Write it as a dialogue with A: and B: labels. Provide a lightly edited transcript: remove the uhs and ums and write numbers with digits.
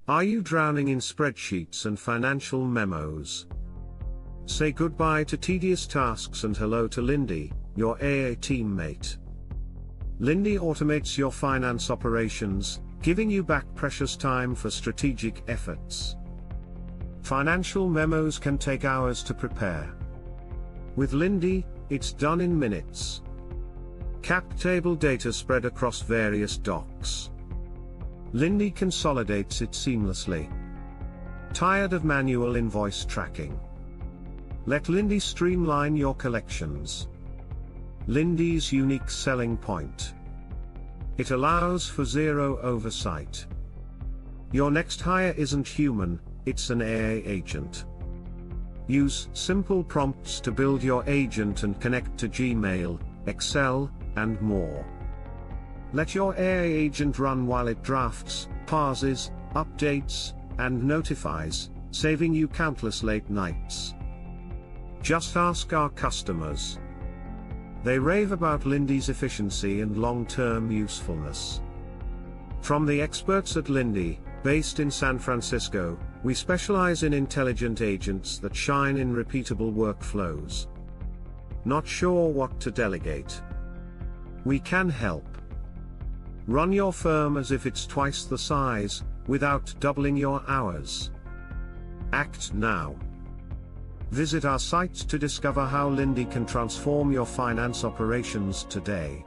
A: Are you drowning in spreadsheets and financial memos? Say goodbye to tedious tasks and hello to Lindy, your AI teammate. Lindy automates your finance operations, giving you back precious time for strategic efforts. Financial memos can take hours to prepare. With Lindy, it's done in minutes. Cap table data spread across various docs. Lindy consolidates it seamlessly. Tired of manual invoice tracking? Let Lindy streamline your collections. Lindy's unique selling point: it allows for zero oversight. Your next hire isn't human, it's an AI agent. Use simple prompts to build your agent and connect to Gmail, Excel, and more. Let your AI agent run while it drafts, parses, updates, and notifies, saving you countless late nights. Just ask our customers. They rave about Lindy's efficiency and long-term usefulness. From the experts at Lindy, based in San Francisco, we specialize in intelligent agents that shine in repeatable workflows. Not sure what to delegate? We can help. Run your firm as if it's twice the size, without doubling your hours. Act now. Visit our site to discover how Lindy can transform your finance operations today.